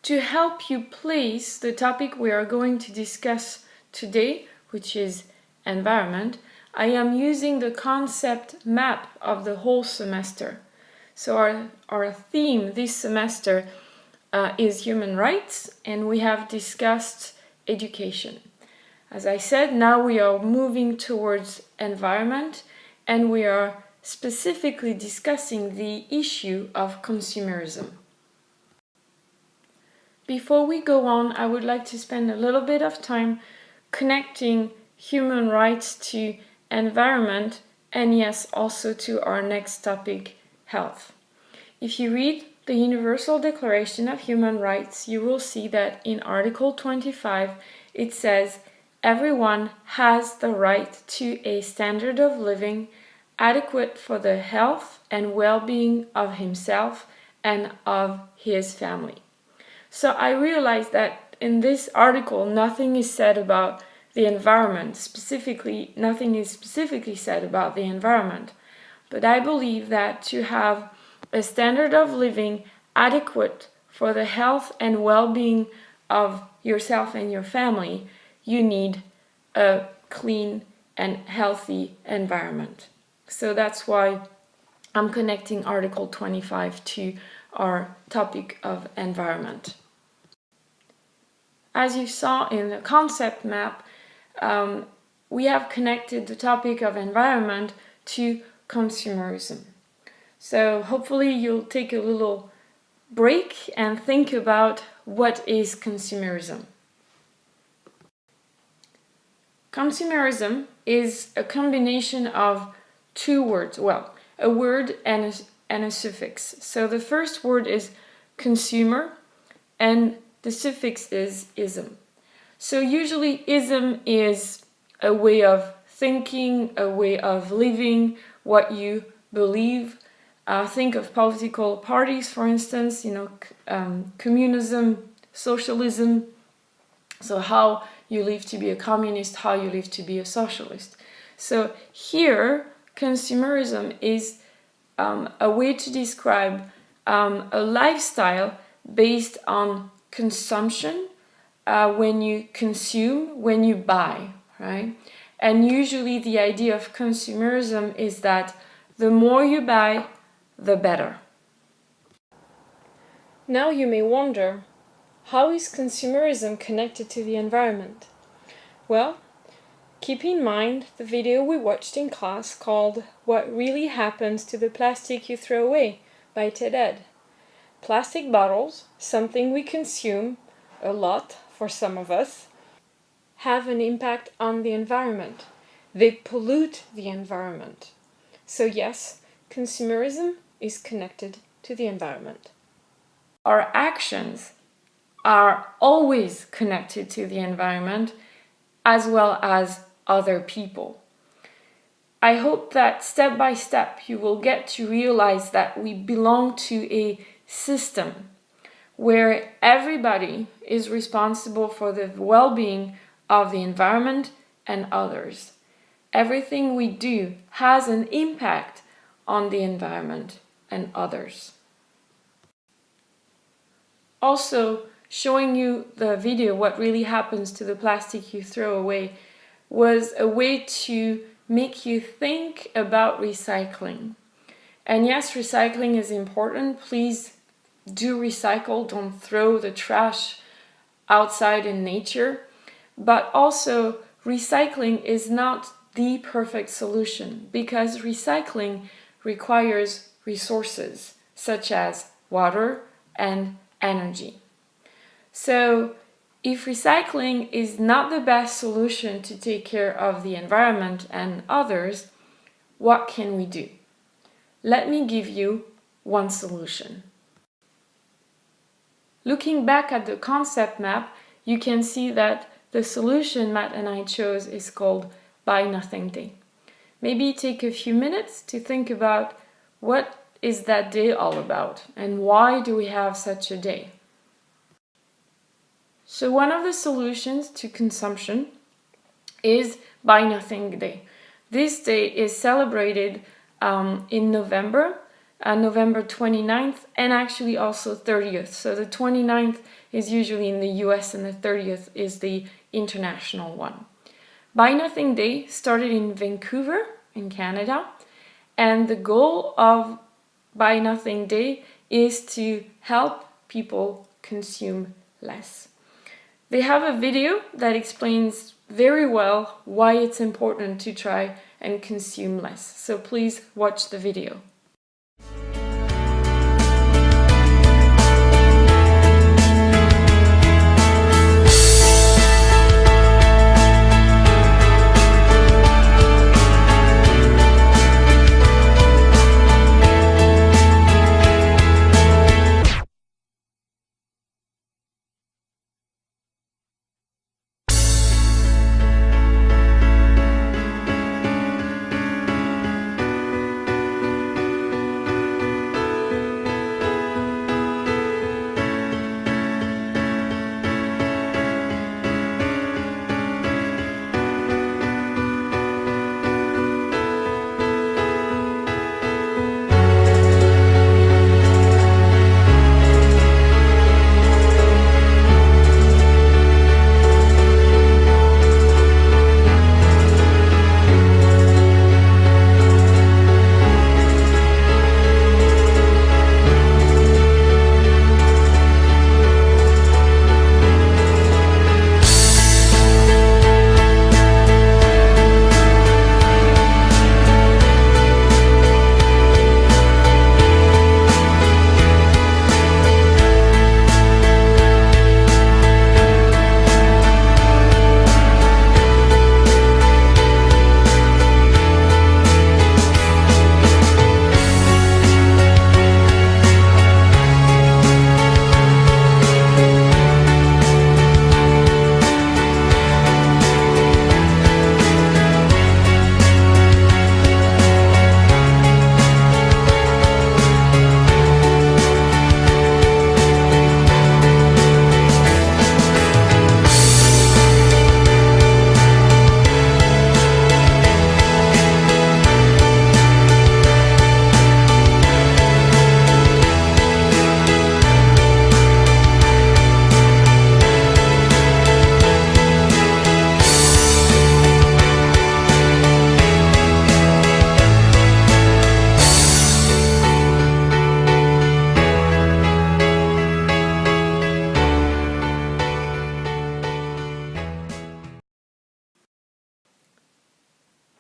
To help you place the topic we are going to discuss today, which is environment, I am using the concept map of the whole semester. So our theme this semester is human rights, and we have discussed education. As I said, now we are moving towards environment, and we are specifically discussing the issue of consumerism. Before we go on, I would like to spend a little bit of time connecting human rights to environment, and yes, also to our next topic, health. If you read the Universal Declaration of Human Rights, you will see that in Article 25 it says, everyone has the right to a standard of living adequate for the health and well-being of himself and of his family. So I realized that in this article nothing is said about the environment, nothing is specifically said about the environment. But I believe that to have a standard of living adequate for the health and well-being of yourself and your family, you need a clean and healthy environment. So that's why I'm connecting Article 25 to our topic of environment. As you saw in the concept map, we have connected the topic of environment to consumerism. So hopefully you'll take a little break and think about what is consumerism. Consumerism is a combination of two words, a word and a suffix. So the first word is consumer and the suffix is ism. So usually ism is a way of thinking, a way of living, what you believe. Think of political parties, for instance, communism, socialism. So how you live to be a communist, how you live to be a socialist. So here, consumerism is a way to describe a lifestyle based on consumption, when you consume, when you buy, right? And usually the idea of consumerism is that the more you buy, the better. Now you may wonder, how is consumerism connected to the environment? Well, keep in mind the video we watched in class called What Really Happens to the Plastic You Throw Away by TED. Plastic bottles, something we consume a lot for some of us, have an impact on the environment. They pollute the environment. So yes, consumerism is connected to the environment. Our actions are always connected to the environment as well as other people. I hope that step by step you will get to realize that we belong to a system where everybody is responsible for the well-being of the environment and others. Everything we do has an impact on the environment and others. Also, showing you the video, What Really Happens to the Plastic You Throw Away, was a way to make you think about recycling. And yes, recycling is important. Please do recycle, don't throw the trash outside in nature. But also, recycling is not the perfect solution because recycling requires resources such as water and energy. So, if recycling is not the best solution to take care of the environment and others, what can we do? Let me give you one solution. Looking back at the concept map, you can see that the solution Matt and I chose is called Buy Nothing Day. Maybe take a few minutes to think about what is that day all about and why do we have such a day? So one of the solutions to consumption is Buy Nothing Day. This day is celebrated in November November 29th, and actually also 30th. So the 29th is usually in the US and the 30th is the international one. Buy Nothing Day started in Vancouver in Canada, and the goal of Buy Nothing Day is to help people consume less. They have a video that explains very well why it's important to try and consume less. So please watch the video.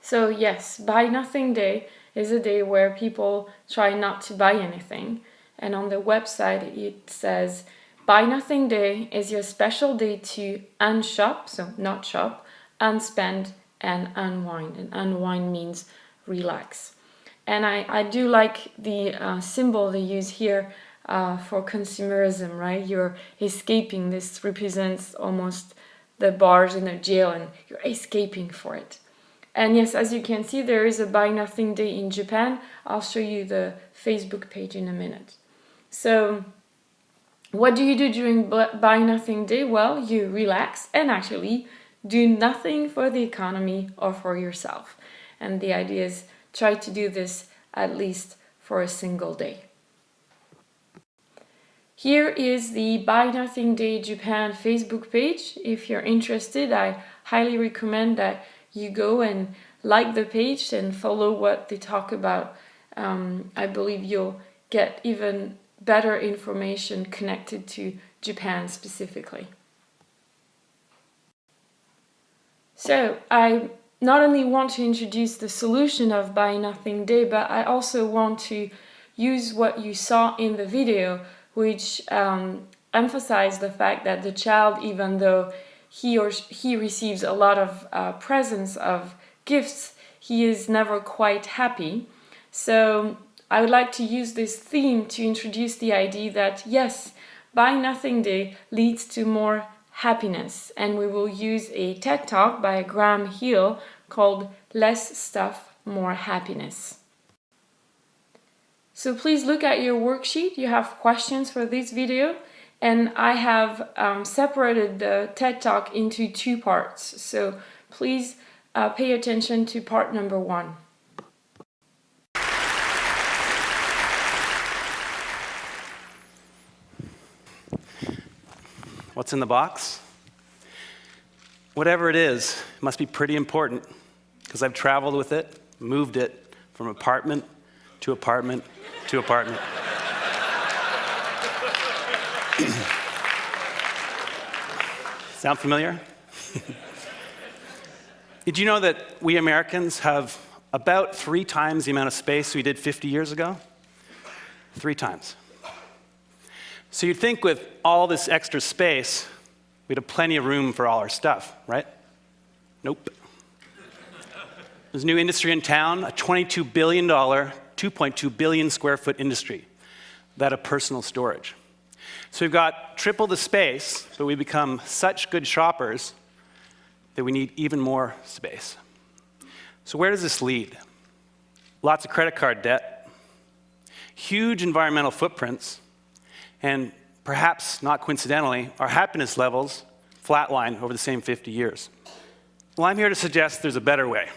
So yes, Buy Nothing Day is a day where people try not to buy anything. And on the website it says, Buy Nothing Day is your special day to unshop, so not shop, unspend and unwind. And unwind means relax. And I do like the symbol they use here for consumerism, right? You're escaping. This represents almost the bars in a jail and you're escaping for it. And yes, as you can see, there is a Buy Nothing Day in Japan. I'll show you the Facebook page in a minute. So what do you do during Buy Nothing Day? Well, you relax and actually do nothing for the economy or for yourself. And the idea is try to do this at least for a single day. Here is the Buy Nothing Day Japan Facebook page. If you're interested, I highly recommend that you go and like the page and follow what they talk about. I believe you'll get even better information connected to Japan specifically. So I not only want to introduce the solution of Buy Nothing Day, but I also want to use what you saw in the video, which emphasized the fact that the child, even though he receives a lot of presents of gifts, he is never quite happy. So I would like to use this theme to introduce the idea that yes, Buy Nothing Day leads to more happiness, and we will use a TED Talk by Graham Hill called Less Stuff, More Happiness. So please look at your worksheet. You have questions for this video. And I have separated the TED Talk into two parts. So please pay attention to part number 1. What's in the box? Whatever it is, it must be pretty important, because I've traveled with it, moved it from apartment to apartment to apartment. Sound familiar? Did you know that we Americans have about 3 times the amount of space we did 50 years ago? 3 times. So you'd think with all this extra space, we'd have plenty of room for all our stuff, right? Nope. There's a new industry in town, a $22 billion, 2.2 billion square foot industry, that of personal storage. So we've got triple the space, but we become such good shoppers that we need even more space. So where does this lead? Lots of credit card debt, huge environmental footprints, and perhaps not coincidentally, our happiness levels flatline over the same 50 years. Well, I'm here to suggest there's a better way,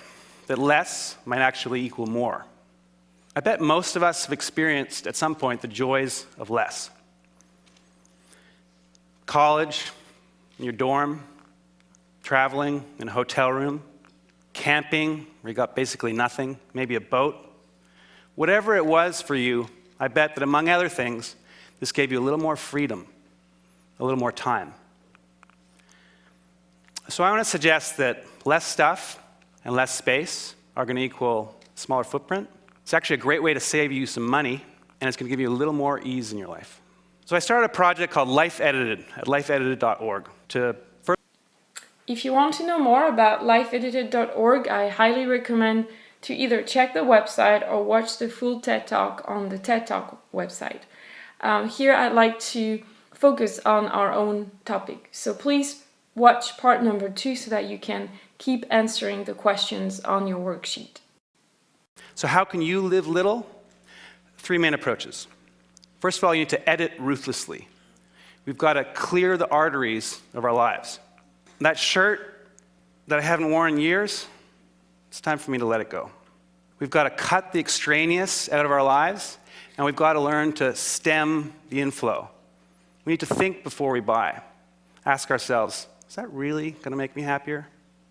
that less might actually equal more. I bet most of us have experienced at some point the joys of less. College, in your dorm, traveling in a hotel room, camping, where you got basically nothing, maybe a boat. Whatever it was for you, I bet that among other things, this gave you a little more freedom, a little more time. So I want to suggest that less stuff and less space are going to equal smaller footprint. It's actually a great way to save you some money, and it's going to give you a little more ease in your life. So I started a project called Life Edited at lifeedited.org to further. If you want to know more about lifeedited.org, I highly recommend to either check the website or watch the full TED Talk on the TED Talk website. Here I'd like to focus on our own topic. So please watch part number 2 so that you can keep answering the questions on your worksheet. So how can you live little? 3 main approaches. First of all, you need to edit ruthlessly. We've got to clear the arteries of our lives. That shirt that I haven't worn in years, it's time for me to let it go. We've got to cut the extraneous out of our lives, and we've got to learn to stem the inflow. We need to think before we buy. Ask ourselves, is that really going to make me happier?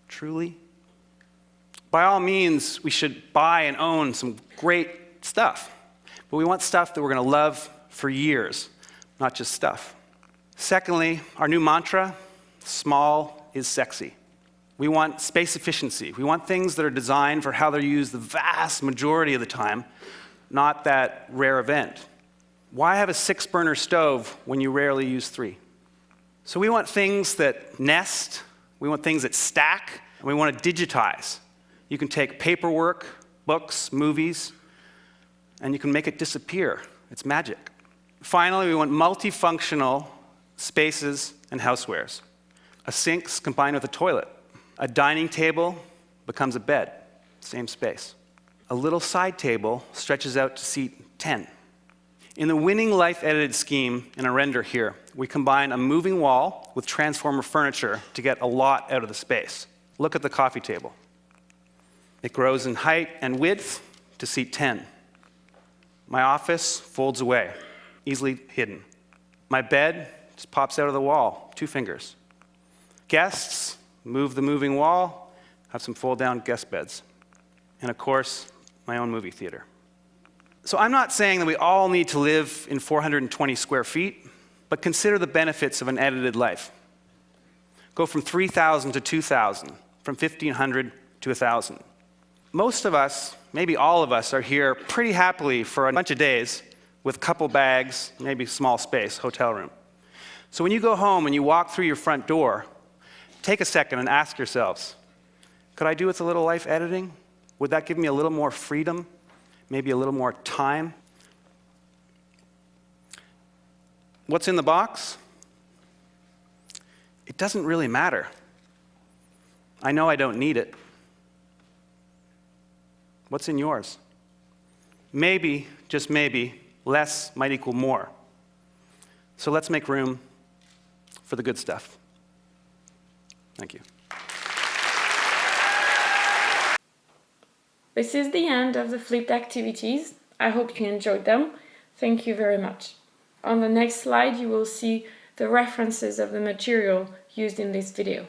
Truly? By all means, we should buy and own some great stuff. But we want stuff that we're going to love for years, not just stuff. Secondly, our new mantra, small is sexy. We want space efficiency. We want things that are designed for how they're used the vast majority of the time, not that rare event. Why have a 6-burner stove when you rarely use 3? So we want things that nest, we want things that stack, and we want to digitize. You can take paperwork, books, movies, and you can make it disappear. It's magic. Finally, we want multifunctional spaces and housewares. A sink's combined with a toilet. A dining table becomes a bed, same space. A little side table stretches out to seat 10. In the winning Life Edited scheme in a render here, we combine a moving wall with transformer furniture to get a lot out of the space. Look at the coffee table. It grows in height and width to seat 10. My office folds away, easily hidden. My bed just pops out of the wall, 2 fingers. Guests move the moving wall, have some fold-down guest beds. And of course, my own movie theater. So I'm not saying that we all need to live in 420 square feet, but consider the benefits of an edited life. Go from 3,000 to 2,000, from 1,500 to 1,000. Most of us, maybe all of us, are here pretty happily for a bunch of days with a couple bags, maybe small space, hotel room. So when you go home and you walk through your front door, take a second and ask yourselves, could I do with a little life editing? Would that give me a little more freedom? Maybe a little more time? What's in the box? It doesn't really matter. I know I don't need it. What's in yours? Maybe, just maybe, less might equal more. So let's make room for the good stuff. Thank you. This is the end of the flipped activities. I hope you enjoyed them. Thank you very much. On the next slide, you will see the references of the material used in this video.